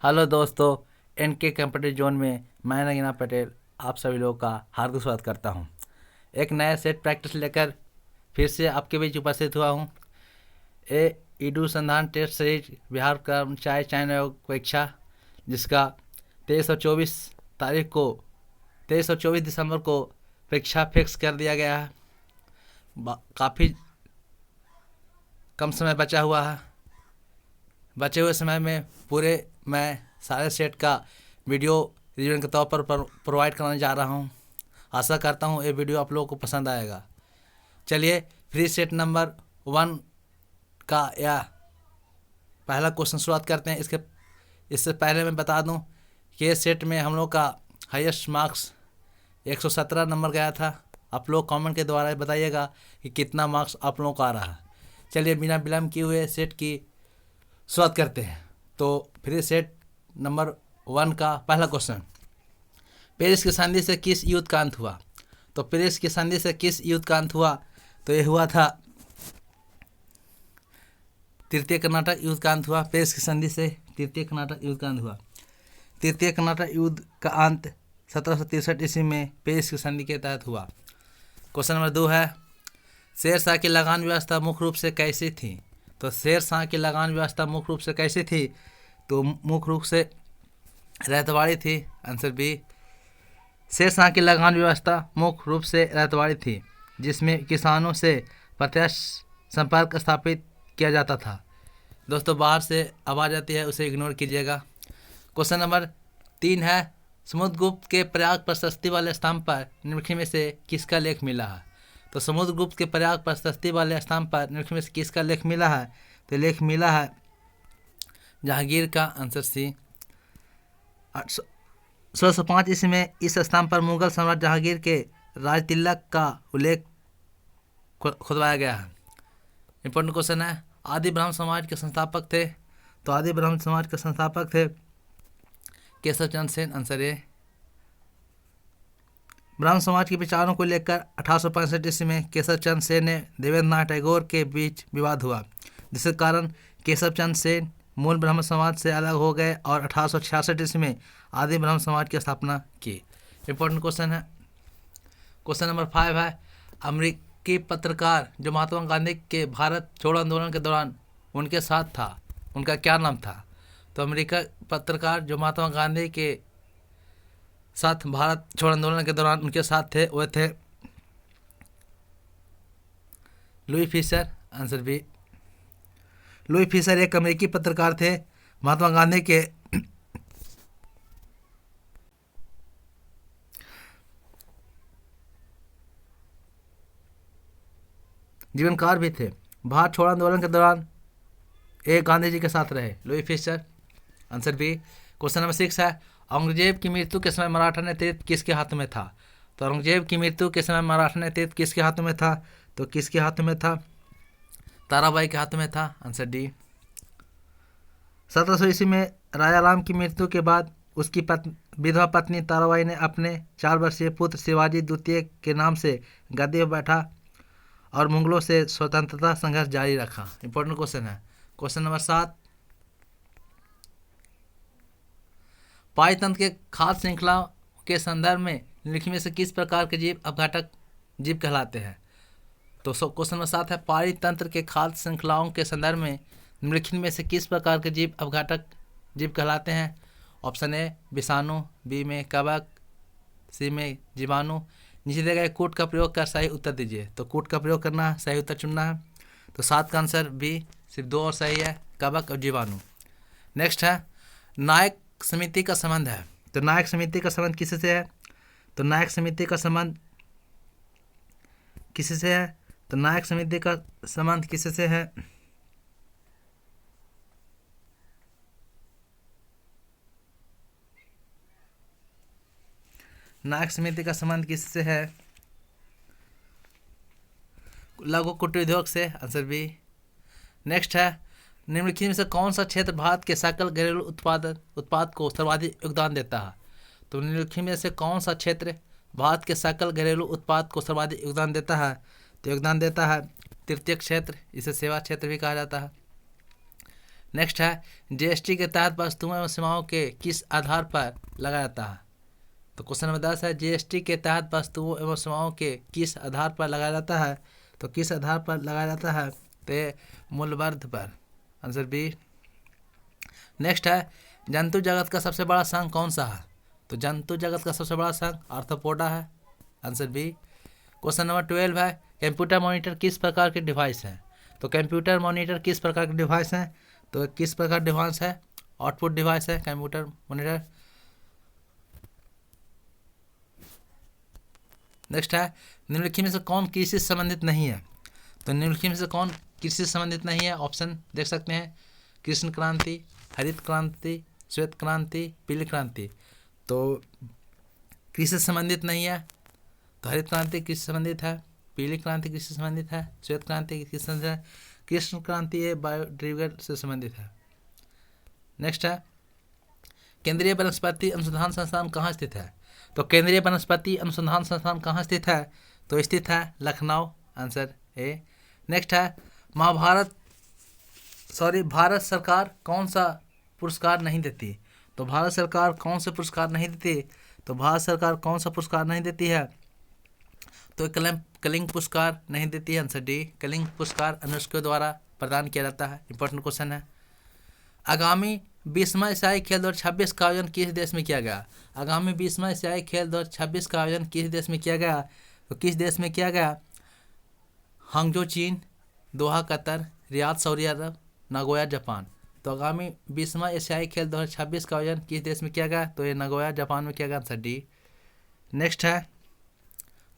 Hello दोस्तों, N K computer zone में मैं नगीना पटेल आप सभी लोगों का हार्दिक स्वागत करता हूं। एक नया सेट प्रैक्टिस लेकर फिर से आपके बीच उपस्थित हुआ हूं। ए ईडू संधान टेस्ट सीरीज बिहार कर्मचारी चयन आयोग परीक्षा, जिसका 23 और 24 दिसंबर को परीक्षा फिक्स कर दिया गया है। काफ़ी कम समय बचा हुआ है। बचे हुए समय में पूरे मैं सारे सेट का वीडियो रिवीजन के तौर पर प्रोवाइड कराने जा रहा हूं। आशा करता हूं ये वीडियो आप लोगों को पसंद आएगा। चलिए फ्री सेट नंबर 1 का या पहला क्वेश्चन शुरुआत करते हैं। इससे पहले मैं बता दूं कि इस सेट में हम लोग का हाईएस्ट मार्क्स 117 नंबर गया था। आप लोग कमेंट के द्वारा बताइएगा कि कितना मार्क्स आप लोगों को आ रहा है। चलिए बिना विलम्ब किए हुए सेट की शुरुआत करते हैं। तो फ्री सेट नंबर 1 का पहला क्वेश्चन, पेरिस की संधि से किस युद्ध का अंत हुआ? तो पेरिस की संधि से किस युद्ध का अंत हुआ? तो ये हुआ था तृतीय कर्नाटक युद्ध का अंत हुआ। पेरिस की संधि से तृतीय कर्नाटक युद्ध का अंत हुआ। तृतीय कर्नाटक युद्ध का अंत 1763 ईस्वी में पेरिस की संधि के तहत हुआ। क्वेश्चन नंबर 2 है, शेर शाह की लगान व्यवस्था मुख्य रूप से कैसी थी? तो शेर शाह की लगान व्यवस्था मुख्य रूप से कैसी थी? तो मुख्य रूप से रैयतवाड़ी थी। Answer B. शेर शाह की लगान व्यवस्था मुख्य रूप से रैयतवाड़ी थी, जिसमें किसानों से प्रत्यक्ष संपर्क स्थापित किया जाता था। दोस्तों बाहर से आवाज़ आती है, उसे इग्नोर कीजिएगा। क्वेश्चन नंबर 3 है, समुद्रगुप्त के प्रयाग प्रशस्ति वाले स्तंभ पर निम्नलिखित में से किसका लेख मिला है? तो समुद्रगुप्त के प्रयाग प्रशस्ति वाले स्तंभ पर निम्नलिखित में से किसका लेख मिला है? तो लेख मिला है जहांगीर का। Answer C. 1605 ईस्वी में इस स्तंभ पर मुगल सम्राट जहांगीर के राजतिलक का उल्लेख खुदवाया गया है। इंपॉर्टेंट क्वेश्चन है, आदि ब्राह्मण समाज के संस्थापक थे? तो आदि ब्राह्मण समाज के संस्थापक थे केशव चंद्र सेन। Answer A. ब्राह्मण समाज के विचारों को लेकर 1865 ईस्वी में केशव चंद्र सेन ने देवेंद्र नाथ टैगोर के बीच विवाद हुआ, जिसके कारण केशव चंद्र सेन मूल ब्राह्मण समाज से अलग हो गए और 1866 ईस्वी में आदि ब्राह्मण समाज की स्थापना की। इंपॉर्टेंट क्वेश्चन है। क्वेश्चन नंबर 5 है, अमेरिकी पत्रकार जो महात्मा गांधी के भारत छोड़ो आंदोलन के दौरान उनके साथ था, उनका क्या नाम था? तो अमेरिका पत्रकार जो महात्मा गांधी के साथ भारत छोड़ो आंदोलन के दौरान उनके साथ थे, वह थे Louis Fischer. Answer B. Louis Fischer एक अमेरिकी पत्रकार थे महात्मा गांधी के जीवनकार भी थे। भारत छोड़ो आंदोलन के दौरान एक गांधी जी के साथ रहे, Louis Fischer. Answer B. Question number 6 है, औरंगजेब की मृत्यु के समय मराठा नेतृत्व किसके हाथों में था? तो औरंगजेब की मृत्यु के समय मराठा नेतृत्व किसके हाथों में था? तो किसके हाथों में था? ताराबाई के हाथों में था। Answer D. 1700 ईस्वी में राजा राम की मृत्यु के बाद उसकी विधवा पत्नी ताराबाई ने अपने 4 वर्षीय पुत्र शिवाजी द्वितीय के नाम से गद्दी पर बैठा और मुगलों से स्वतंत्रता संघर्ष जारी रखा। इंपॉर्टेंट क्वेश्चन है। क्वेश्चन नंबर 7, पाचतंत्र के खाद्य श्रृंखला के संदर्भ में निम्नलिखित में से किस प्रकार के जीव अपघातक जीव कहलाते हैं? तो क्वेश्चन नंबर 7 है, पाचतंत्र के खाद्य श्रृंखलाओं के संदर्भ में निम्नलिखित में से किस प्रकार के जीव अपघातक जीव कहलाते हैं? ऑप्शन ए विषाणु, बी में कवक, सी में जीवाणु। नीचे दिए गए कूट का प्रयोग कर सही उत्तर दीजिए। तो कूट का प्रयोग करना है, सही उत्तर चुनना है। तो 7 का आंसर बी, सिर्फ 2 और सही है, कवक और जीवाणु। नेक्स्ट है, नायक समिति का संबंध है। तो नायक समिति का संबंध किससे है? तो नायक समिति का संबंध किससे है? तो नायक समिति का संबंध किससे है? नायक समिति का संबंध किससे है? लघु कुटीर उद्योग से। Answer B. नेक्स्ट है, निम्नलिखित में से कौन सा क्षेत्र भारत के सकल घरेलू उत्पाद को सर्वाधिक योगदान देता है? तो निम्नलिखित में से कौन सा क्षेत्र भारत के सकल घरेलू उत्पाद को सर्वाधिक योगदान देता है? तो योगदान देता है तृतीय क्षेत्र, इसे सेवा क्षेत्र भी कहा जाता है। नेक्स्ट है जीएसटी के तहत वस्तुओं एवं सेवाओं के किस आधार पर लगाया जाता है। तो क्वेश्चन नंबर 10 है जीएसटी के तहत वस्तुओं एवं सेवाओं के किस आधार पर लगाया जाता है। तो किस आधार पर लगाया जाता है, तो मूल्यवर्ध पर, आंसर बी। नेक्स्ट है जंतु जगत का सबसे बड़ा संघ कौन सा है। तो जंतु जगत का सबसे बड़ा संघ आर्थ्रोपोडा है, आंसर बी। क्वेश्चन नंबर 12 है कंप्यूटर मॉनिटर किस प्रकार के डिवाइस है। तो कंप्यूटर मॉनिटर किस प्रकार के डिवाइस है, तो किस प्रकार डिवाइस है, आउटपुट डिवाइस है कंप्यूटर मॉनिटर। नेक्स्ट है निम्नलिखित में से कौन कृषि से संबंधित नहीं है। तो निम्नलिखित में से कौन कृषि से संबंधित नहीं है, ऑप्शन देख सकते हैं कृष्ण क्रांति, हरित क्रांति, श्वेत क्रांति, पीली क्रांति। तो कृषि से संबंधित नहीं है, तो हरित क्रांति कृषि से संबंधित है, पीली क्रांति कृषि से संबंधित है, श्वेत क्रांति कृषि से संबंधित है, कृष्ण क्रांति ये बायोडिग्रेडेबल से संबंधित है। नेक्स्ट है केंद्रीय वनस्पति अनुसंधान संस्थान कहाँ स्थित है। तो केंद्रीय वनस्पति अनुसंधान संस्थान कहाँ स्थित है, तो स्थित है लखनऊ, आंसर ए। नेक्स्ट है भारत सरकार कौन सा पुरस्कार नहीं देती। तो भारत सरकार कौन से पुरस्कार नहीं देती, तो भारत सरकार कौन सा पुरस्कार नहीं देती है, तो कलिंग पुरस्कार नहीं देती है, आंसर डी। कलिंग पुरस्कार अनुष्को द्वारा प्रदान किया जाता है, इंपॉर्टेंट क्वेश्चन है। आगामी 20वां एशियाई खेल 2026 का आयोजन किस देश में किया गया। आगामी 20वां एशियाई खेल 2026 का आयोजन किस देश में किया गया, तो किस देश में किया गया, हांगजो चीन, दोहा कतर, रियाद सऊदी अरब, नागोया जापान। तो आगामी 20वां एशियाई खेल 2026 का आयोजन किस देश में किया गया, तो ये नागोया जापान में किया गया, आंसर डी। नेक्स्ट है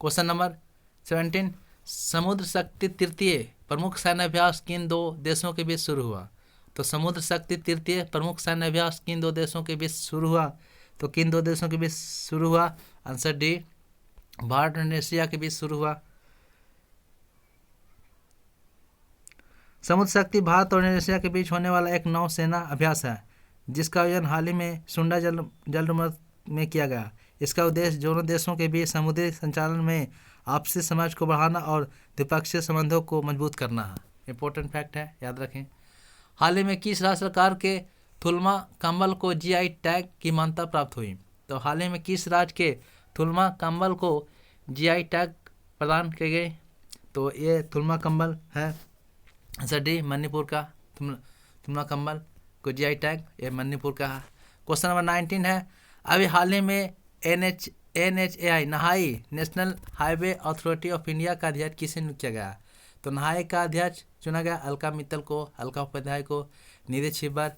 क्वेश्चन नंबर 17 समुद्र शक्ति तृतीय प्रमुख सैन्य अभ्यास किन दो देशों के बीच शुरू हुआ। तो समुद्र शक्ति तृतीय प्रमुख सैन्य अभ्यास किन दो देशों के बीच शुरू हुआ, तो किन दो देशों के बीच शुरू हुआ, आंसर डी। भारत और इंडोनेशिया के बीच शुरू हुआ। समुद्र शक्ति भारत और इंडोनेशिया के बीच होने वाला एक नौसेना अभ्यास है जिसका आयोजन हाल ही में सुंडा जलमर्ग में किया गया। इसका उद्देश्य दोनों देशों के बीच समुद्री संचालन में आपसी समझ को बढ़ाना और द्विपक्षीय संबंधों को मजबूत करना है, इंपॉर्टेंट फैक्ट है, याद रखें। हाल ही में किस राज्य सरकार के थुल्मा कंबल को जीआई टैग की मान्यता प्राप्त हुई। तो हाल ही में किस राज्य के थुल्मा कंबल को जीआई टैग प्रदान किए गए, तो ये थुल्मा कंबल है, आंसर डी। मणिपुर का थुल्मा कंबल को जीआई टैग ये मणिपुर का है। क्वेश्चन नंबर 19 है अभी हाल ही में NHAI नहाई national highway authority of India का अध्यक्ष किसे नियुक्त किया गया। तो नहाई का अध्यक्ष चुना गया अलका मित्तल को, अलका उपाध्याय को, निधि छिब्बर,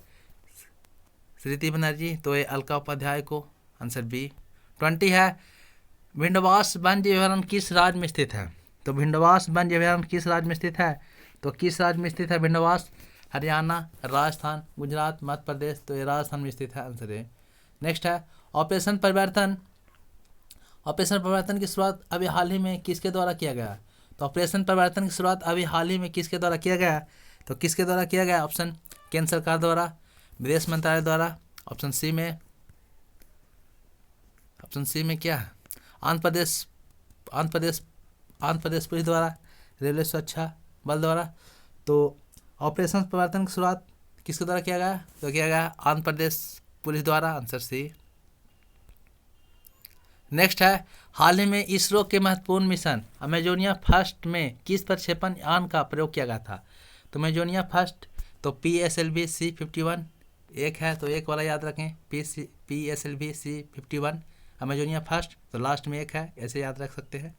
स्मृति बनर्जी, तो ये अलका उपाध्याय को, आंसर बी। 20 है भिंडवास वन्य अभयारण्य किस राज्य में स्थित है। तो भिंडवास वन्य अभयारण्य किस राज्य में स्थित है, तो किस राज्य में स्थित है भिंडवास, हरियाणा, राजस्थान, गुजरात, मध्य प्रदेश, तो ये राजस्थान में स्थित है, आंसर ए। नेक्स्ट है ऑपरेशन परिवर्तन की शुरुआत अभी हाल ही में किसके द्वारा किया गया। तो ऑपरेशन परिवर्तन की शुरुआत अभी हाल ही में किसके द्वारा किया गया, तो किसके द्वारा किया गया, ऑप्शन केंद्र सरकार द्वारा, विदेश मंत्रालय द्वारा, ऑप्शन सी में क्या है, आंध्र प्रदेश पुलिस द्वारा, रेलवे सुरक्षा बल द्वारा। तो ऑपरेशन परिवर्तन की शुरुआत किसके द्वारा किया गया, तो किया गया आंध्र प्रदेश पुलिस द्वारा, आंसर सी। नेक्स्ट है हाल ही में इसरो के महत्वपूर्ण मिशन अमेजोनिया फर्स्ट में किस प्रक्षेपण यान का प्रयोग किया गया था। तो अमेजोनिया फर्स्ट तो PSLV C-51 एक है, तो एक वाला याद रखें, PSLV C-51 अमेजोनिया फर्स्ट, तो लास्ट में एक है, ऐसे याद रख सकते हैं।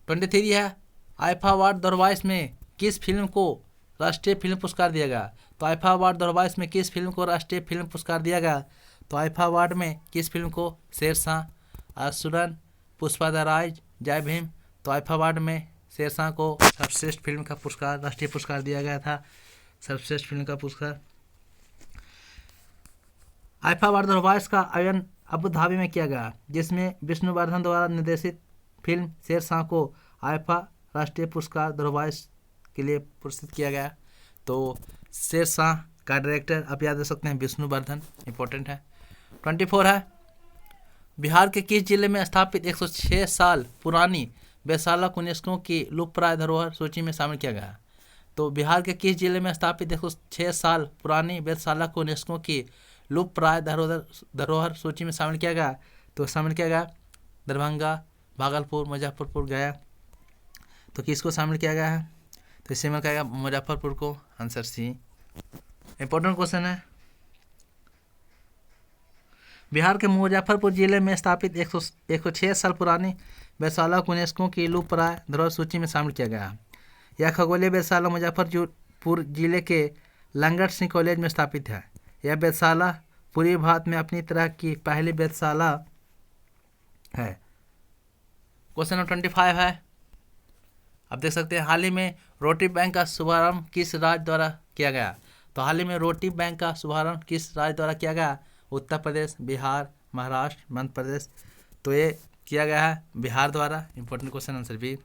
23 है आईफा अवार्ड 2022 में किस फिल्म को राष्ट्रीय फिल्म पुरस्कार दिया गया। तो आईफा अवार्ड 2022 में किस फिल्म को राष्ट्रीय फिल्म पुरस्कार दिया गया, तो आईफा अवार्ड में किस फिल्म को शेरशाह, असुरन, पुष्पा द राज, जय भीम। तो आईफा अवार्ड में शेरशाह को सर्वश्रेष्ठ फिल्म का पुरस्कार, राष्ट्रीय पुरस्कार दिया गया था, सर्वश्रेष्ठ फिल्म का पुरस्कार। आईफा अवार्ड 2022 का आयोजन अबू धाबी में किया गया जिसमें विष्णुवर्धन द्वारा निर्देशित फिल्म शेरशाह को आईफा राष्ट्रीय पुरस्कार 2022 के लिए पुरस्कृत किया गया। तो शेरशाह का डायरेक्टर आप याद रख सकते हैं विष्णुवर्धन, इंपॉर्टेंट है। 24 है बिहार के किस जिले में स्थापित 106 साल पुरानी वैशाला यूनेस्को की लुप्तप्राय धरोहर सूची में शामिल किया गया। तो बिहार के किस जिले में स्थापित 106 साल पुरानी वेधशाला को यूनेस्को की लुप्तप्राय धरोहर सूची में शामिल किया गया? तो शामिल किया गया दरभंगा, भागलपुर, मुजफ्फरपुर, गया। तो किसको शामिल किया गया है? तो इसमें क्या गया? मुजफ्फरपुर को। Answer C. इंपॉर्टेंट क्वेश्चन है। बिहार के मुजफ्फरपुर जिले में स्थापित 106 साल पुरानी वेधशाला को यूनेस्को की लुप्तप्राय धरोहर सूची में शामिल किया गया है। यह खगोलीय वेधशाला मुजफ्फरपुर जिले के लंगट सिंह कॉलेज में स्थापित है। यह वेधशाला पूर्वी भारत में अपनी तरह की पहली वेधशाला है। क्वेश्चन नंबर 25 है, आप देख सकते हैं, हाल ही में रोटी बैंक का शुभारंभ किस राज्य द्वारा किया गया? तो हाल ही में रोटी बैंक का शुभारंभ किस राज्य द्वारा किया गया? उत्तर प्रदेश, बिहार, महाराष्ट्र, मध्य प्रदेश। तो ये किया गया है बिहार द्वारा। Important question, answer B.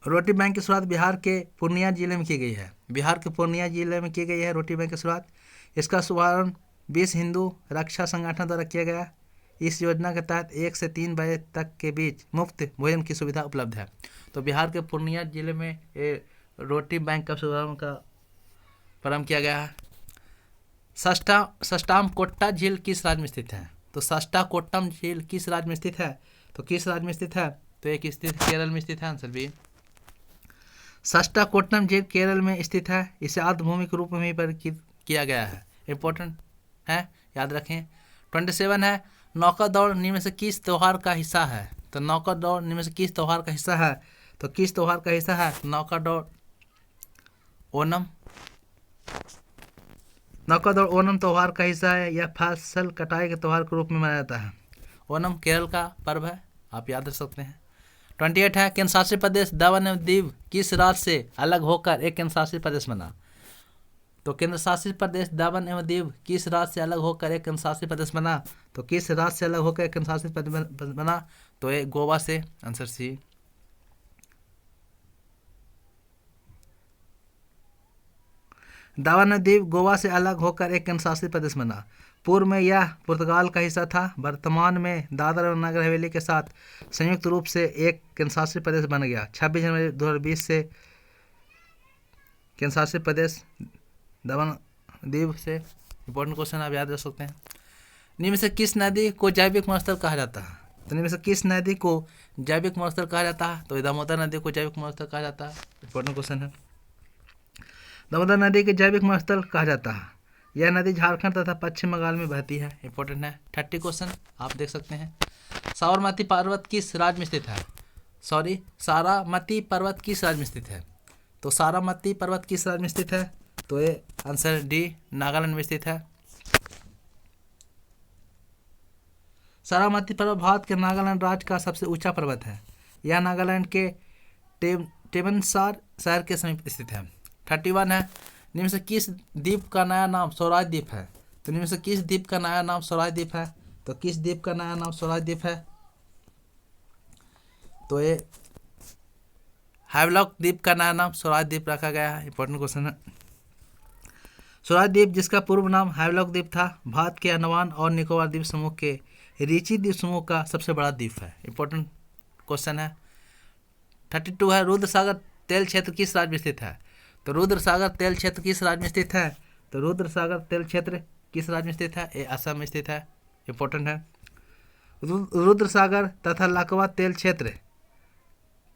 Roti bank की शुरुआत बिहार के पूर्णिया जिले में की गई है। बिहार के पूर्णिया जिले में की गई है रोटी बैंक की शुरुआत। इसका शुभारंभ 20 हिंदू रक्षा संगठन द्वारा किया गया। इस योजना के तहत 1 से 3 बजे तक के बीच मुफ्त भोजन की सुविधा उपलब्ध है। तो बिहार के पूर्णिया जिले में ये रोटी बैंक का शुभारंभ का प्रारंभ किया गया है। सष्टाम कोट्टा झील किस राज्य में स्थित है? तो सष्टा कोट्टम झील किस राज्य में स्थित है? तो किस राज्य में स्थित है? तो एक स्थित केरल में स्थित है। Answer B. सष्टा कोट्टम झील केरल में स्थित है। इसे आर्द्रभूमि के रूप में वर्गीकृत किया गया है। इंपॉर्टेंट है, याद रखें। 27 है, नौका दौड़ निम्न में से किस त्योहार का हिस्सा है? तो नौका दौड़ निम्न में से किस त्योहार का हिस्सा है? तो किस त्योहार का हिस्सा है नौका दौड़? ओणम। नौका दौड़ ओणम त्योहार का हिस्सा है। यह फसल कटाई के त्योहार के रूप में मनाया जाता है। ओणम केरल का पर्व है, आप याद रख सकते हैं। 28 है, केंद्र शासित प्रदेश दमन एवं दीव किस राज्य से अलग होकर एक केंद्र शासित प्रदेश बना? तो केंद्र शासित प्रदेश दमन एवं दीव किस राज्य से अलग होकर एक केंद्र शासित प्रदेश बना? तो किस राज्य से अलग होकर एक केंद्र शासित प्रदेश बना? तो ये गोवा से। Answer C. दमन एवं दीव गोवा से अलग होकर एक केंद्र शासित प्रदेश बना। पूर्व में यह पुर्तगाल का हिस्सा था। वर्तमान में दादरा और नगर हवेली के साथ संयुक्त रूप से एक केंद्र शासित प्रदेश बन गया। 26 जनवरी 2020 से केंद्र शासित प्रदेश दमन दीव से। इंपॉर्टेंट क्वेश्चन आप याद रख सकते हैं। निम्न में से किस नदी को जैविक मरुस्थल कहा जाता है? तो निम्न में से किस नदी को जैविक मरुस्थल कहा जाता है? तो दामोदर नदी को जैविक मरुस्थल कहा जाता है। इंपॉर्टेंट क्वेश्चन है। दामोदर नदी के जैविक मरुस्थल कहा जाता है। यह नदी झारखंड तथा पश्चिम बंगाल में बहती है। इंपॉर्टेंट है। 30 क्वेश्चन आप देख सकते हैं। साबरमती पर्वत किस राज्य में स्थित है? सारामती पर्वत किस राज्य में स्थित है? तो सारामती पर्वत किस राज्य में स्थित है? तो ये आंसर डी, नागालैंड में स्थित है। सारामती पर्वत भारत के नागालैंड राज्य का सबसे ऊंचा पर्वत है। यह नागालैंड के टेमनसार शहर के समीप स्थित है। 31 है, निम्न से किस द्वीप का नया नाम स्वराज द्वीप है? तो निम्न से किस द्वीप का नया नाम स्वराज द्वीप है? तो किस द्वीप का नया नाम स्वराज द्वीप है? तो ये हैवलॉक द्वीप का नया नाम स्वराज द्वीप रखा गया है। इंपॉर्टेंट क्वेश्चन है। स्वराज द्वीप, जिसका पूर्व नाम हैवलॉक द्वीप था, भारत के अंडमान और निकोबार द्वीप समूह के रीची द्वीप समूह का सबसे बड़ा द्वीप है। इंपॉर्टेंट क्वेश्चन है। 32 है, रुद्रसागर तेल क्षेत्र किस राज्य में स्थित है? तो रुद्रसागर तेल क्षेत्र किस राज्य में स्थित है? तो रुद्रसागर तेल क्षेत्र किस राज्य में स्थित है? ये असम में स्थित है। इंपॉर्टेंट है। रुद्रसागर तथा लकवा तेल क्षेत्र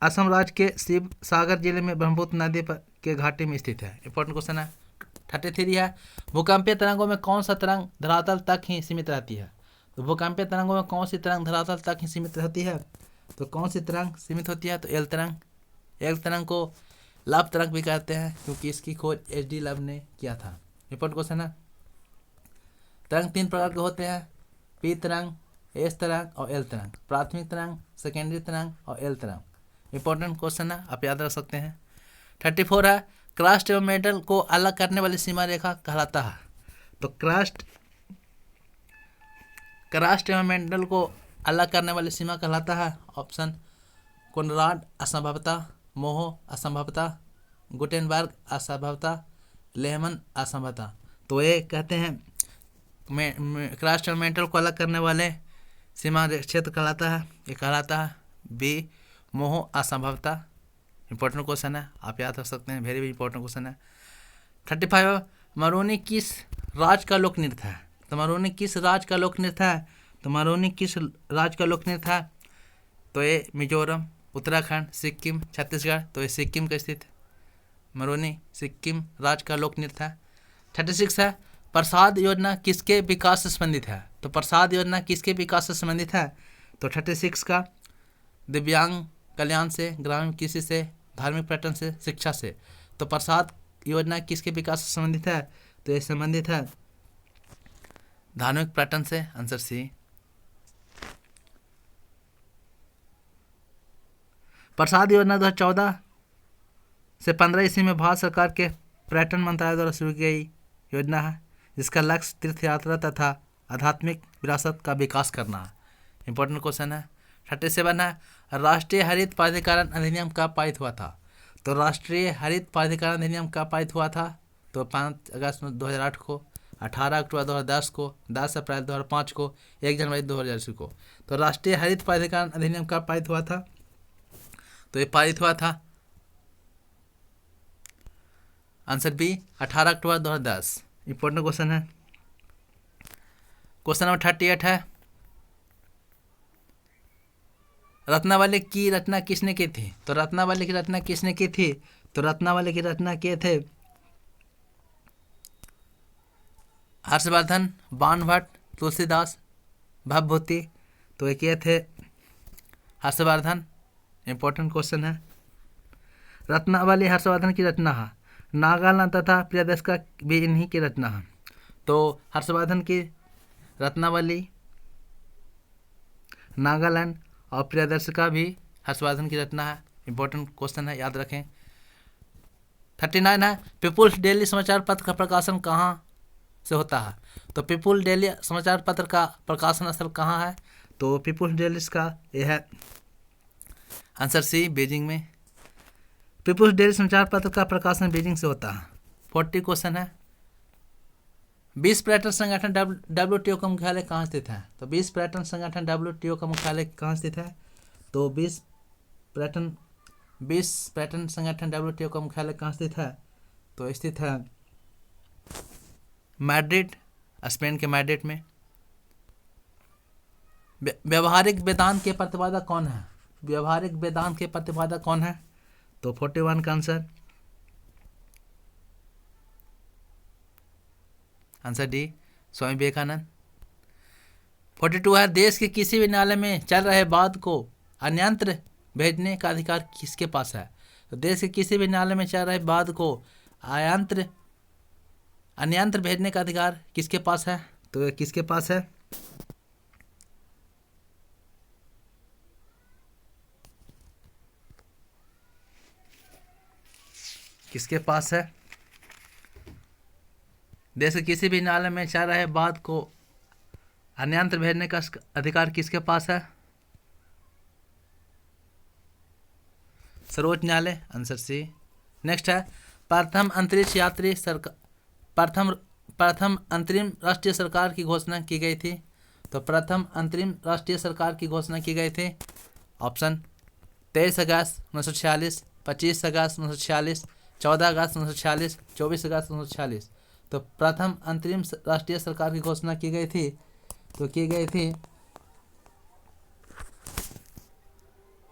असम राज्य के शिवसागर जिले में ब्रह्मपुत्र नदी पर के घाटी में स्थित है। इंपॉर्टेंट क्वेश्चन है। 33 है, भूकंपीय तरंगों में कौन सा तरंग धरातल तक ही सीमित रहती है? तो भूकंपीय तरंगों में कौन सी तरंग धरातल तक ही सीमित रहती है? तो कौन सी तरंग सीमित होती है? तो एल तरंग। एल तरंग को लव तरंग भी कहते हैं, क्योंकि इसकी खोज HD लव ने किया था। इंपॉर्टेंट क्वेश्चन है। तरंग 3 प्रकार के होते हैं, पी तरंग, एस तरंग और एल तरंग। प्राथमिक तरंग, सेकेंडरी तरंग और एल तरंग। इंपॉर्टेंट क्वेश्चन है, आप याद रख सकते हैं। 34 है, क्रस्ट एवं मेटल को अलग करने वाली सीमा रेखा कहलाता है। तो क्रस्ट एवं मेटल को अलग करने वाली सीमा कहलाता है। ऑप्शन कोनराड असंभवता, मोहो असंभवता, गुटेनबर्ग असंभवता, लेहमन असंभवता। तो ये कहते हैं क्रस्ट और मेटल को अलग करने वाले सीमा क्षेत्र कहलाता है। ये कहलाता है बी, मोहो असंभवता। इंपॉर्टेंट क्वेश्चन है, आप याद रख सकते हैं, वेरी इंपॉर्टेंट क्वेश्चन है। 35 मरोनी किस राज्य का लोक नृत्य है? तो मरोनी किस राज्य का लोक नृत्य है? तो मरोनी किस राज्य का लोक नृत्य है? तो ये मिजोरम, उत्तराखंड, सिक्किम, छत्तीसगढ़। तो ये सिक्किम का स्थित मरोनी सिक्किम राज्य का लोक नृत्य है। 36 है प्रसाद योजना किसके विकास से संबंधित है? तो प्रसाद योजना किसके विकास से संबंधित है? तो 36 का दिव्यांग कल्याण से, ग्रामीण कृषि से, धार्मिक पर्यटन से, शिक्षा से। तो प्रसाद योजना किसके विकास से संबंधित है? तो ये संबंधित है धार्मिक पर्यटन से, आंसर सी। प्रसाद योजना 2014 से 15 ईस्वी में भारत सरकार के पर्यटन मंत्रालय द्वारा शुरू की गई योजना है, जिसका लक्ष्य तीर्थ यात्रा तथा आध्यात्मिक विरासत का विकास करना है। इंपॉर्टेंट क्वेश्चन है। 37 है राष्ट्रीय हरित प्राधिकरण अधिनियम कब पारित हुआ था? तो राष्ट्रीय हरित प्राधिकरण अधिनियम कब पारित हुआ था? तो 5 अगस्त 2008 को, 18 अक्टूबर 2010 को, 10 अप्रैल 2005 को, 1 जनवरी 2000 को। तो राष्ट्रीय हरित प्राधिकरण अधिनियम कब पारित हुआ था? तो ये पारित हुआ था, आंसर बी, 18 अक्टूबर 2010। इंपॉर्टेंट क्वेश्चन है। क्वेश्चन नंबर 38 है रत्नावली की रचना किसने की थी? तो रत्नावली की रचना किसने की थी? तो रत्नावली की रचना किए थे हर्षवर्धन, बाणभट्ट, तुलसीदास, भवभूति। तो ये किए थे हर्षवर्धन। इंपॉर्टेंट क्वेश्चन है। रत्नावली हर्षवर्धन की रचना है। नागालैंड तथा प्रियदर्श का भी इन्हीं की रचना है। तो हर्षवर्धन की रत्नावली नागालैंड और प्रियदर्श का भी हर्षवर्धन की रचना है। इंपॉर्टेंट क्वेश्चन है, याद रखें। 39 है पीपुल्स डेली समाचार पत्र का प्रकाशन कहाँ से होता है? तो पीपुल डेली समाचार पत्र का प्रकाशन स्थल कहाँ है? तो पीपुल्स डेली का यह है, आंसर सी, बीजिंग में। पीपुल्स डेली समाचार पत्र का प्रकाशन बीजिंग से होता है। 40 क्वेश्चन है विश्व पर्यटन संगठन WTO का मुख्यालय कहाँ स्थित है? तो विश्व पर्यटन संगठन WTO का मुख्यालय कहाँ स्थित है? तो विश्व पर्यटन संगठन WTO का मुख्यालय कहाँ स्थित है? तो स्थित है मैड्रिड, स्पेन के मैड्रिड में। व्यवहारिक वेदांत के प्रतिपादक कौन है? व्यवहारिक वेदांत के प्रतिपादक कौन है? तो 41 का आंसर डी, स्वामी विवेकानंद। 42 है देश के किसी भी नाले में चल रहे बांध को अन्यंत्र भेजने का अधिकार किसके पास है? तो देश के किसी भी नाले में चल रहे बांध को अन्यंत्र भेजने का अधिकार किसके पास है? तो ये किसके पास है? किसके पास है? देश के किसी भी नाले में चल रहे बांध को अन्यंत्र भेजने का अधिकार किसके पास है? सर्वोच्च न्यायालय, आंसर सी। नेक्स्ट है प्रथम अंतरिम राष्ट्रीय सरकार की घोषणा की गई थी। तो प्रथम अंतरिम राष्ट्रीय सरकार की घोषणा की गई थी। ऑप्शन 23 अगस्त 1946, 25 अगस्त 1946, 14 अगस्त 1946, 24 अगस्त 1946। तो प्रथम अंतरिम राष्ट्रीय सरकार की घोषणा की गई थी, तो की गई थी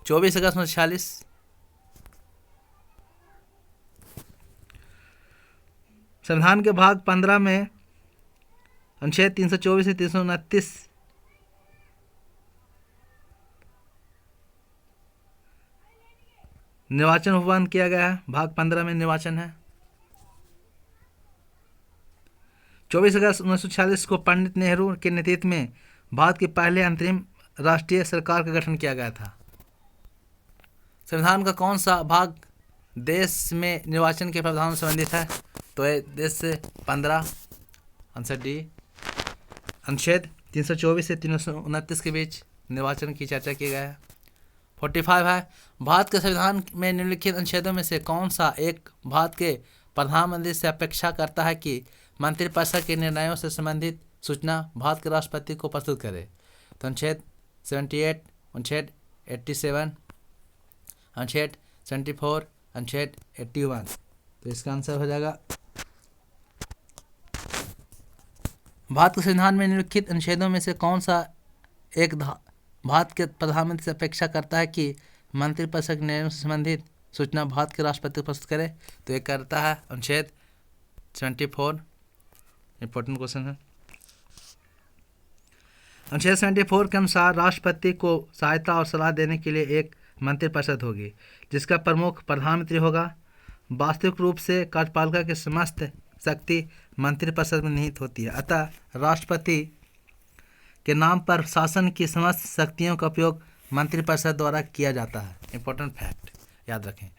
24 अगस्त 1946। संविधान के भाग 15 में अनुच्छेद 324 से 329 निर्वाचन उपबंध किया गया है। भाग 15 में निर्वाचन है। 24 अगस्त 1946 को पंडित नेहरू के नेतृत्व में भारत की पहले अंतरिम राष्ट्रीय सरकार का गठन किया गया था। संविधान का कौन सा भाग देश में निर्वाचन के प्रावधान से संबंधित है? तो ये देश से 15, आंसर डी। अनुच्छेद 324 से 329 के बीच निर्वाचन की चर्चा की गया है। 45 है भारत के संविधान में निम्नलिखित अनुच्छेदों में से कौन सा एक भारत के प्रधानमंत्री से अपेक्षा करता है कि मंत्रिपरिषद के निर्णयों से संबंधित सूचना भारत के राष्ट्रपति को प्रस्तुत करे? तो अनुच्छेद 78, अनुच्छेद 87, अनुच्छेद 74 अनुच्छेद 81। तो इसका आंसर हो जाएगा भारत के संविधान में निम्नलिखित अनुच्छेदों में से कौन सा एक भारत के प्रधानमंत्री से अपेक्षा करता है कि मंत्रिपरिषद के निर्णयों से संबंधित सूचना भारत के राष्ट्रपति को प्रस्तुत करे? तो ये करता है अनुच्छेद 74। इंपॉर्टेंट क्वेश्चन है। अनुच्छेद 74 के अनुसार राष्ट्रपति को सहायता और सलाह देने के लिए एक मंत्रिपरिषद होगी जिसका प्रमुख प्रधानमंत्री होगा। वास्तविक रूप से कार्यपालिका की समस्त शक्ति मंत्रिपरिषद में निहित होती है, अतः राष्ट्रपति के नाम पर शासन की समस्त शक्तियों का उपयोग मंत्रिपरिषद द्वारा किया जाता है। इंपॉर्टेंट फैक्ट याद रखें।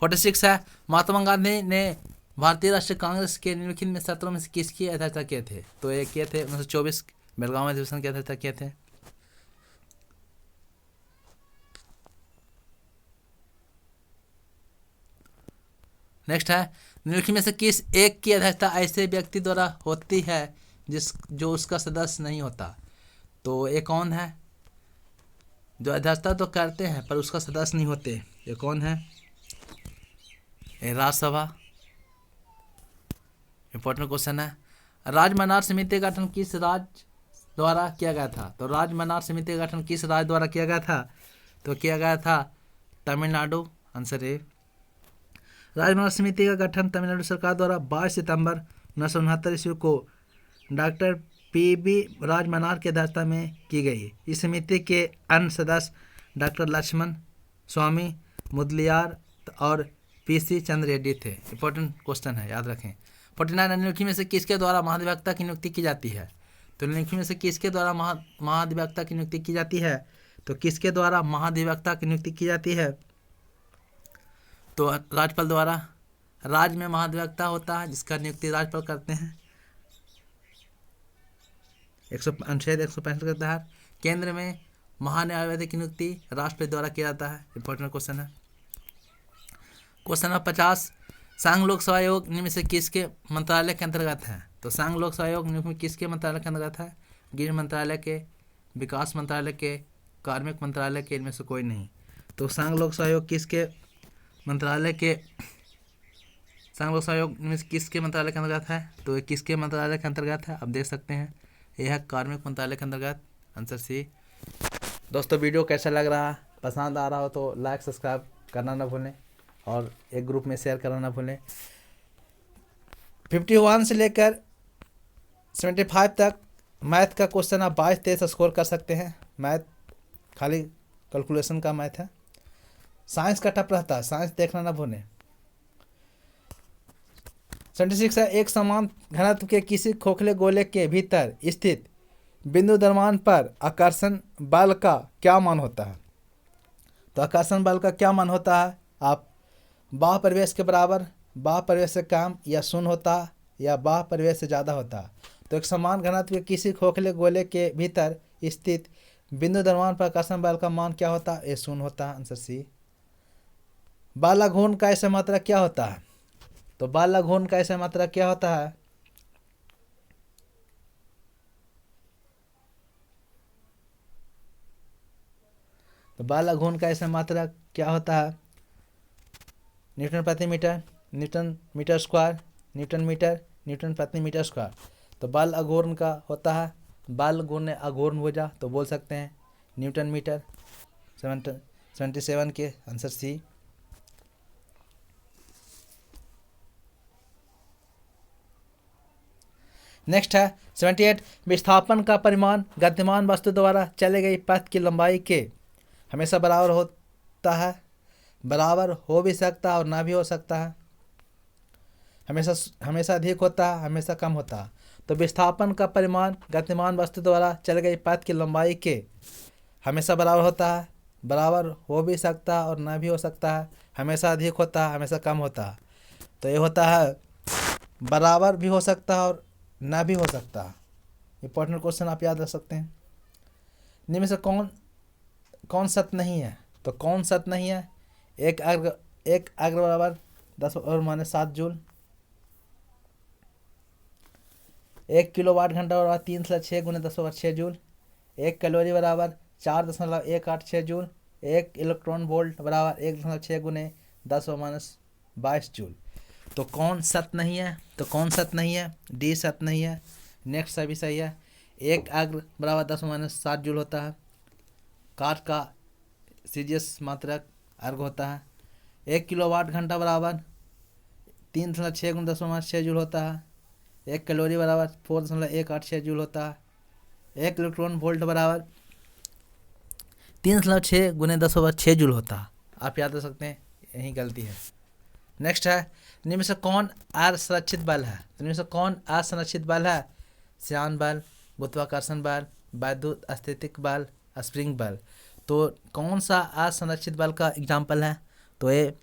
46 है, महात्मा गांधी ने भारतीय राष्ट्रीय कांग्रेस के निम्नलिखित में सत्रों में से किसकी अध्यक्षता किए थे? तो ये किए थे 1924 बेलगांव अधिवेशन की अध्यक्षता किए थे। नेक्स्ट है, निम्नलिखित में से किस एक की अध्यक्षता ऐसे व्यक्ति द्वारा होती है जो उसका सदस्य नहीं होता? तो ये कौन है? जो अध्यक्षता तो करते हैं पर उसका सदस्य नहीं होते, ये कौन है? ये राज्यसभा। इंपॉर्टेंट क्वेश्चन है। राज्य मन्नार समिति का गठन किस राज्य द्वारा किया गया था? तो राज्य मन्नार समिति का गठन किस राज्य द्वारा किया गया था? तो किया गया था तमिलनाडु। Answer A. राज्य मन्नार समिति का गठन तमिलनाडु सरकार द्वारा 22 सितंबर 1969 ईस्वी को डॉक्टर पी.बी. राजमन्नार की अध्यक्षता में की गई। इस समिति के अन्य सदस्य डॉक्टर लक्ष्मण स्वामी मुदलियार और पी.सी. चंद्र रेड्डी थे। इंपॉर्टेंट क्वेश्चन है, याद रखें। 49 निम्नलिखित में से किसके द्वारा महाधिवक्ता की नियुक्ति की जाती है? तो निम्नलिखित में से किसके द्वारा महाधिवक्ता की नियुक्ति की जाती है? तो किसके द्वारा महाधिवक्ता की नियुक्ति की जाती है? तो राज्यपाल द्वारा। राज्य में महाधिवक्ता होता है जिसका नियुक्ति राज्यपाल करते हैं। अनुच्छेद 165 के तहत केंद्र में महान्यायवादी की नियुक्ति राष्ट्रपति द्वारा किया जाता है। इंपॉर्टेंट क्वेश्चन है। क्वेश्चन नंबर 50, संघ लोक सेवा आयोग निम्न में से किसके मंत्रालय के अंतर्गत है? तो संघ लोक सेवा आयोग निम्न में किसके मंत्रालय के अंतर्गत है? गृह मंत्रालय के, विकास मंत्रालय के, कार्मिक मंत्रालय के, इनमें से कोई नहीं। तो संघ लोक सेवा आयोग किसके मंत्रालय के, संघ लोक सेवा आयोग में किसके मंत्रालय के अंतर्गत है? तो ये किसके मंत्रालय के अंतर्गत है? आप देख सकते हैं यह है कार्मिक मंत्रालय के अंतर्गत। Answer C. दोस्तों वीडियो कैसा लग रहा, पसंद आ रहा हो तो लाइक सब्सक्राइब करना ना भूलें और एक ग्रुप में शेयर करना ना भूलें। 51 से लेकर 75 तक मैथ का क्वेश्चन आप 22-23 स्कोर कर सकते हैं। मैथ खाली कैलकुलेशन का मैथ है। साइंस का टफ रहता है, साइंस देखना ना भूलें। 76 है, एक समान घनत्व के किसी खोखले गोले के भीतर स्थित बिंदु द्रव्यमान पर आकर्षण बल का क्या मान होता है? तो आकर्षण बल का क्या मान होता है? आप बाह्य परिवेश के बराबर, बाह्य परिवेश से कम या शून्य होता है या बाह्य परिवेश से ज़्यादा होता है। तो एक समान घनत्व के किसी खोखले गोले के भीतर स्थित बिंदु द्रव्यमान पर आकर्षण बल का मान क्या होता है? ये शून्य होता है। Answer C. बाल घूर्ण का ऐसा मात्रा क्या होता है? तो बाल घूर्ण का ऐसा मात्रा क्या होता है? तो बाल घूर्ण का ऐसा मात्रा क्या होता है? न्यूटन प्रति metre, newton metre square, newton metre, newton प्रति मीटर स्क्वायर। तो बाल अघूर्ण का होता है बाल गुण अघूर्ण भुजा, तो बोल सकते हैं न्यूटन मीटर। 77 के आंसर सी। नेक्स्ट है 78, विस्थापन का परिमाण गतिमान वस्तु द्वारा चले गई पथ की लंबाई के हमेशा बराबर होता है। बराबर हो भी सकता है और ना भी हो सकता है। हमेशा अधिक होता है, हमेशा कम होता है। तो विस्थापन का परिमाण गतिमान वस्तु द्वारा चले गई पथ की लंबाई के हमेशा बराबर होता है। बराबर हो भी सकता है और ना भी हो सकता है। हमेशा अधिक होता है, हमेशा कम होता है। तो ये होता है बराबर भी हो सकता है और ना भी हो सकता है। इंपॉर्टेंट क्वेश्चन आप याद रख सकते हैं। निम्न से कौन सत्य नहीं है? तो कौन सत्य नहीं है? एक अग्र बराबर 10⁻⁷ जूल, 1 किलोवाट घंटा बराबर 3/6 × 10⁻6 जूल, 1 कैलोरी बराबर 4.186 जूल, 1 इलेक्ट्रॉन वोल्ट बराबर 1.6 गुने 10⁻22 जूल। तो कौन सत्य नहीं है? तो कौन सत्य नहीं है? डी सत्य नहीं है। नेक्स्ट सभी सही है। 1 अर्घ बराबर 10⁻7 जूल होता है। काठ का सीजियस मात्रक अर्घ होता है। 1 किलोवाट घंटा बराबर 3.6 गुना 10⁻6 जूल होता है। 1 कैलोरी बराबर 4.186 जूल होता है। 1 इलेक्ट्रॉन वोल्ट बराबर 3.6 गुने 10⁻6 जूल होता है। आप याद रख सकते हैं, यही गलती है। नेक्स्ट है, निम्न में से कौन असंरक्षित बल है? तो निम्न में से कौन असंरक्षित बल है? श्यान बल, गुरुत्वाकर्षण बल, वैद्युत स्थितिक बल, स्प्रिंग बल। तो कौन सा असंरक्षित बल का एग्जाम्पल है? तो ये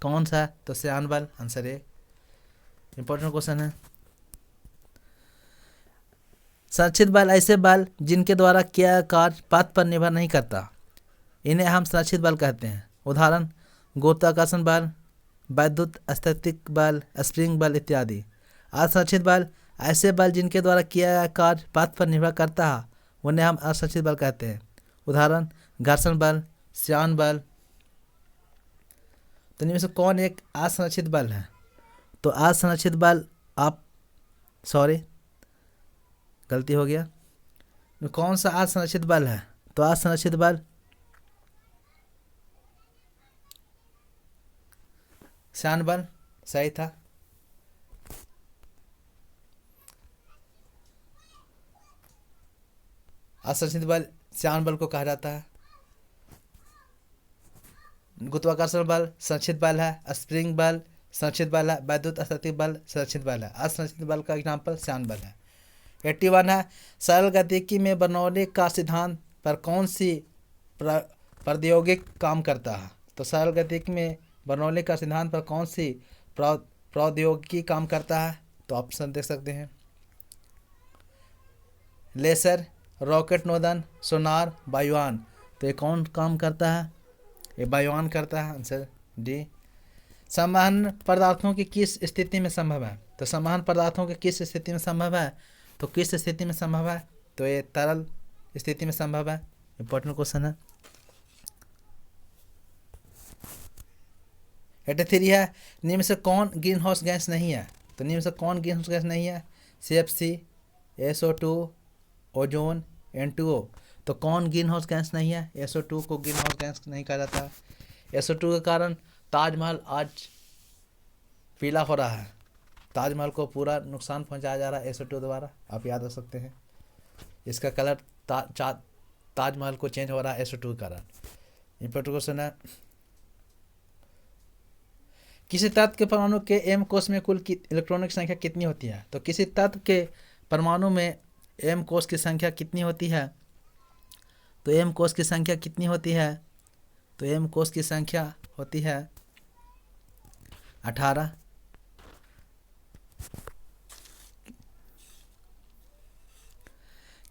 कौन सा? तो श्यान बल। Answer A. इंपॉर्टेंट क्वेश्चन है। संरक्षित बल ऐसे बल जिनके द्वारा किया कार्य पथ पर निर्भर नहीं करता, इन्हें हम संरक्षित बल कहते हैं। उदाहरण, गुरुत्वाकर्षण बल, वैद्युत स्थैतिक बल, स्प्रिंग बल इत्यादि। असंरक्षित बल ऐसे बल जिनके द्वारा किया गया कार्य पथ पर निर्भर करता है, उन्हें हम असंरक्षित बल कहते हैं। उदाहरण, घर्षण बल, श्यान बल। तो इनमें से कौन एक असंरक्षित बल है? तो असंरक्षित बल गलती हो गया। कौन सा असंरक्षित बल है? तो असंरक्षित बल श्यान बल सही था। असंरक्षित बल श्यान बल को कहा जाता है। गुरुत्वाकर्षण बल संरक्षित बल है। स्प्रिंग बल संरक्षित बल है। वैद्युत स्थैतिक बल संरक्षित बल है। असंरक्षित बल का एग्जाम्पल श्यान बल है। 81 है, सरल गतिकी में बर्नौली का सिद्धांत पर कौन सी प्रौद्योगिक काम करता है? तो सरल गतिकी में बर्नौली का सिद्धांत पर कौन सी प्रौद्योगिकी काम करता है? तो ऑप्शन देख सकते हैं, लेसर, रॉकेट नोदन, सोनार, वायुयान। तो ये कौन काम करता है? ये वायुयान करता है। Answer D. समान पदार्थों की किस स्थिति में संभव है? तो समान पदार्थों की किस स्थिति में संभव है? तो किस स्थिति में संभव है? तो ये तरल स्थिति में संभव है। इंपॉर्टेंट क्वेश्चन है। 83 है, निम्न से कौन ग्रीन हाउस गैस नहीं है? तो निम्न से कौन ग्रीन हाउस गैस नहीं है? CFC, SO2, ozone, N2O। तो कौन ग्रीन हाउस गैस नहीं है? SO2 को ग्रीन हाउस गैस नहीं कहा जाता। SO2 के कारण ताजमहल आज पीला हो रहा है। ताजमहल को पूरा नुकसान पहुंचाया जा रहा है SO2 द्वारा। आप याद रख सकते हैं, इसका कलर ताजमहल को चेंज हो रहा है SO2 के कारण। इंपॉर्टेंट क्वेश्चन है, किसी तत्व के परमाणु के m कोश में कुल इलेक्ट्रॉनों की संख्या कितनी होती है? तो किसी तत्व के परमाणु में m कोश की संख्या कितनी होती है? तो m कोश की संख्या कितनी होती है? तो m कोश की संख्या होती है 18।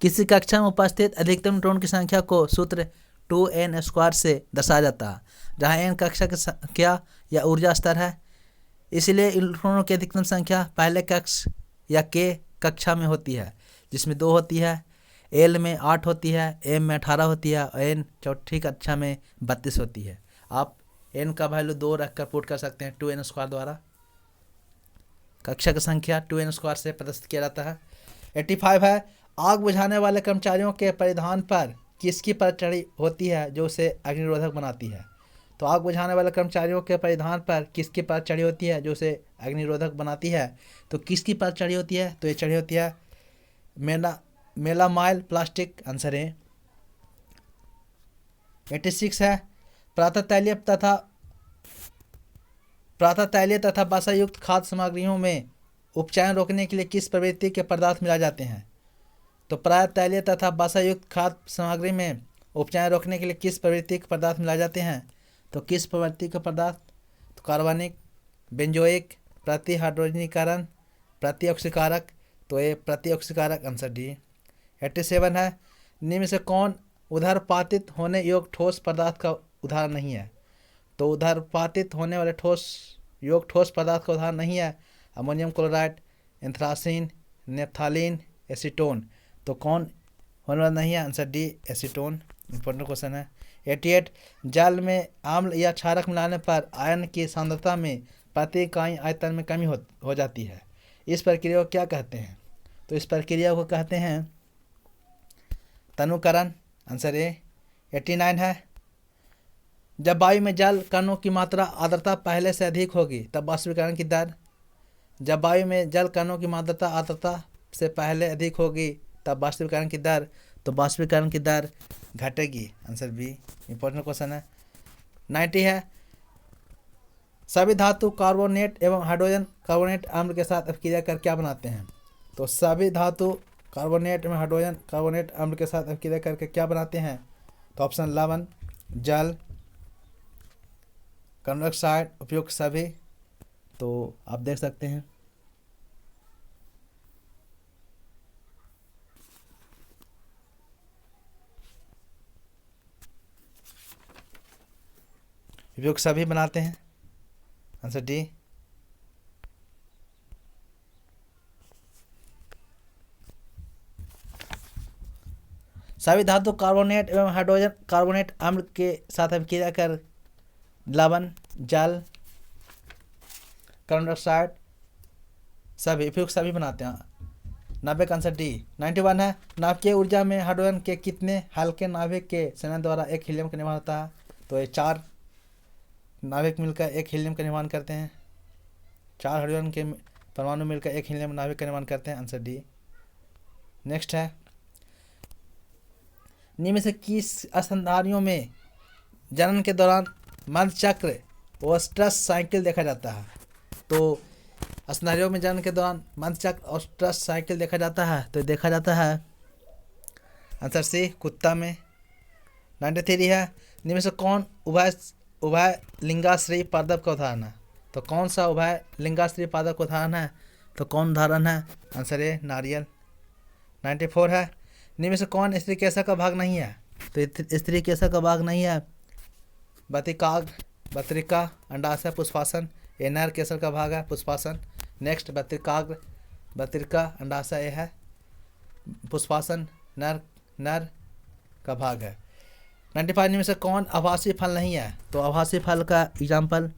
किसी कक्षा में उपस्थित अधिकतम न्यूट्रॉन की संख्या को सूत्र 2n² से दर्शाया जाता है, जहाँ n कक्षा की संख्या या ऊर्जा स्तर है। इसलिए इलेक्ट्रॉनों की अधिकतम संख्या पहले कक्ष या k कक्षा में होती है, जिसमें 2 होती है, l में 8 होती है, m में 18 होती है और n चौथी कक्षा में 32 होती है। आप n का वैल्यू 2 रखकर पुट कर सकते हैं 2n² द्वारा। कक्षा की संख्या 2n² से प्रदर्शित किया जाता है। 85 है, आग बुझाने वाले कर्मचारियों के परिधान पर किसकी परचढ़ी होती है जो उसे अग्निरोधक बनाती है? तो आग बुझाने वाले कर्मचारियों के परिधान पर किसकी परचढ़ी होती है जो उसे अग्निरोधक बनाती है? तो किसकी परचढ़ी होती है? तो ये चढ़ी होती है मेलामाइल प्लास्टिक। आंसर है 86 है, प्रातः तैलीय तथा वसायुक्त खाद्य सामग्रियों में उपचायन रोकने के लिए किस प्रवृत्ति के पदार्थ मिलाए जाते हैं? तो प्राय तैलीय तथा वसायुक्त खाद्य सामग्री में उपचायन रोकने के लिए किस प्रवृत्ति के पदार्थ मिलाए जाते हैं? तो किस प्रवृत्ति के पदार्थ? तो कार्बनिक, बेंजोइक, प्रतिहाइड्रोजनीकरण, प्रतिऑक्सीकारक। तो ये प्रतिऑक्सीकारक। Answer D. 87 है, निम्न से कौन उदरपातित होने योग्य ठोस पदार्थ का उदाहरण नहीं है? तो उदरपातित होने वाले ठोस पदार्थ का उदाहरण नहीं है अमोनियम क्लोराइड, एंथ्रासीन, नेफ्थालीन, एसीटोन। तो कौन होने वाला नहीं है? Answer D, acetone. Important question है। 88 जल में आम्ल या क्षारक मिलाने पर आयन की सांद्रता में प्रति इकाई आयतन में कमी हो जाती है। इस प्रक्रिया को क्या कहते हैं? तो इस प्रक्रिया को कहते हैं तनुकरण। Answer A. 89 है जब वायु में जल कणों की मात्रा आर्द्रता पहले से अधिक होगी तब वाष्पीकरण की दर। जब वायु में जल कणों की मात्रा आर्द्रता से पहले अधिक होगी तब वाष्पीकरण की दर, तो वाष्पीकरण की दर घटेगी। Answer B. इंपॉर्टेंट क्वेश्चन है। 90 है सभी धातु कार्बोनेट एवं हाइड्रोजन कार्बोनेट अम्ल के साथ अभिक्रिया कर क्या बनाते हैं? तो सभी धातु कार्बोनेट एवं हाइड्रोजन कार्बोनेट अम्ल के साथ अभिक्रिया करके क्या बनाते हैं? तो ऑप्शन लवण, जल, कार्बन डाइऑक्साइड, उपयुक्त सभी। तो आप देख सकते हैं उपयुक्त सभी बनाते हैं। Answer D. सभी धातु कार्बोनेट एवं हाइड्रोजन कार्बोनेट अम्ल के साथ अभिक्रिया कर लवण, जल, कार्बन डाइऑक्साइड सभी उपयुक्त सभी बनाते हैं। 90 का आंसर डी। 91 है नाभिकीय ऊर्जा में हाइड्रोजन के कितने हल्के नाभिक के संयोजन द्वारा एक हीलियम का निर्माण होता है? तो ये 4 नाभिक मिलकर एक हीलियम का निर्माण करते हैं। 4 हाइड्रोजन के परमाणु मिलकर एक हीलियम नाभिक का निर्माण करते हैं। Answer D. नेक्स्ट है निम्न में से किस स्तनधारियों में जनन के दौरान मध्य चक्र ओस्ट्रस साइकिल देखा जाता है? तो स्तनधारियों में जनन के दौरान मध्य चक्र ओस्ट्रस साइकिल देखा जाता है, तो देखा जाता है आंसर सी, कुत्ता में। 93 है निम्न में से कौन उभय लिंगाश्रयी पादप का उदाहरण है? तो कौन सा उभय लिंगाश्रयी पादप का उदाहरण है? तो कौन उदाहरण है? आंसर ए, नारियल। 94 है निम्न में से कौन स्त्री केसर का भाग नहीं है? तो स्त्री केसर का भाग नहीं है बतिकाग्र, बत्रिका, अंडाशय, पुष्पासन। ये नर केसर का भाग है, पुष्पासन। नेक्स्ट बत्रिकाग्र, बत्रिका, अंडाशय ये है, पुष्पासन नर का भाग है। 95 में से कौन आभासी फल नहीं है? तो आभासी फल का एग्जाम्पल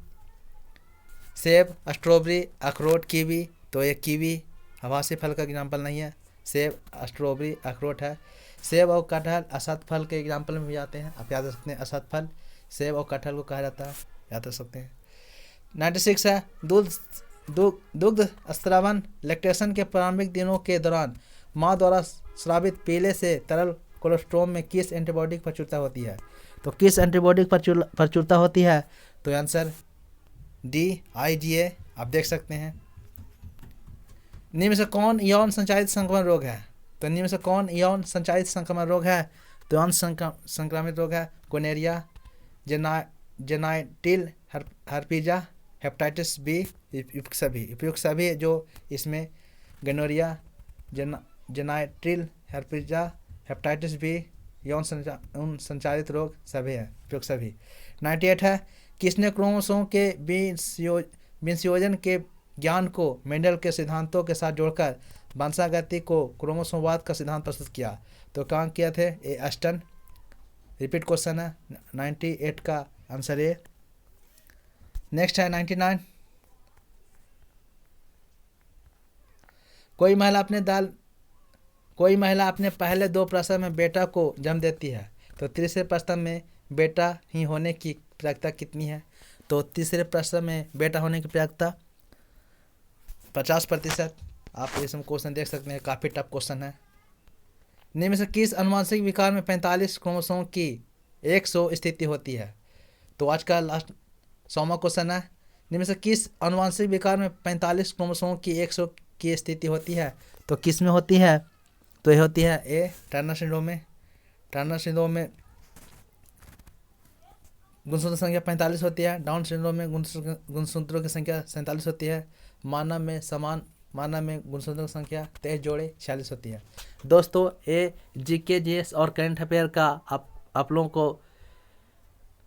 सेब, स्ट्रॉबेरी, अखरोट, कीवी। तो ये कीवी आभासी फल का एग्जाम्पल नहीं है, सेब, स्ट्रॉबेरी, अखरोट है। सेब और कटहल असत फल के एग्जाम्पल में भी आते हैं, आप याद रख सकते हैं। असत फल सेब और कटहल को कहा जाता है, याद रख सकते हैं। 96 है दुग्ध स्रावन लैक्टेशन के प्रारंभिक दिनों के दौरान माँ द्वारा स्रावित पीले से तरल कोलेस्ट्रोम में किस एंटीबॉडी की प्रचुरता होती है? तो किस एंटीबॉडी की प्रचुरता होती है? तो आंसर डी, IgA। आप देख सकते हैं। निम्न में से कौन यौन संचालित संक्रमण रोग है? तो निम्न में से कौन यौन संचालित संक्रमण रोग है? तो यौन संक्रमित रोग है गोनेरिया, जेनाइटिल हर्पिजा, हेपेटाइटिस बी। उपयुक्त सभी जो इसमें गोनेरिया, जेनाइटिल हर्पिजा, हेपेटाइटिस बी, यौन संचालित रोग सभी है, उपयुक्त सभी। 98 है किसने क्रोमोसोम के विंशयोजन के ज्ञान को मेंडल के सिद्धांतों के साथ जोड़कर वंशागति को क्रोमोसोमवाद का सिद्धांत प्रस्तुत किया? तो कहाँ किया थे? ए अस्टन। रिपीट क्वेश्चन है। 98 का आंसर ए। नेक्स्ट है 99 कोई महिला अपने पहले 2 प्रसव में बेटा को जन्म देती है, तो तीसरे प्रसव में बेटा ही होने की प्रवृत्ति कितनी है? तो तीसरे प्रसव में बेटा होने की प्रवृत्ति 50%। आप ये सब क्वेश्चन देख सकते हैं, काफ़ी टफ क्वेश्चन है। निम्न में से किस अनुवांशिक विकार में 45 क्रोमोसोम की 100 स्थिति होती है? तो आज का लास्ट 100वां क्वेश्चन है। निम्न में से किस अनुवांशिक विकार में 45 क्रोमोसोम की 100 की स्थिति होती है? तो किस में होती है? तो ये होती है ए, टर्नर सिंड्रोम में। टर्नर सिंड्रोम में गुणसूत्र संख्या 45 होती है। डाउन सिंड्रोम में गुणसूत्रों की संख्या 47 होती है। मानव में गुणसूत्रों की संख्या 23 जोड़े 46 होती है। दोस्तों ये GK GS और करंट अफेयर का आप लोगों को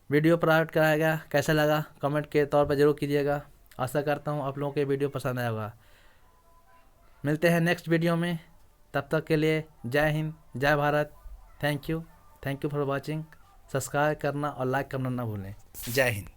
वीडियो प्रोवाइड कराया गया, कैसा लगा कमेंट के तौर पर जरूर कीजिएगा। आशा करता हूँ आप लोगों को ये वीडियो पसंद आया होगा। मिलते हैं नेक्स्ट वीडियो में, तब तक के लिए जय हिंद, जय Bharat, thank you. Thank you for watching. Subscribe करना और लाइक करना ना भूलें। जय हिंद।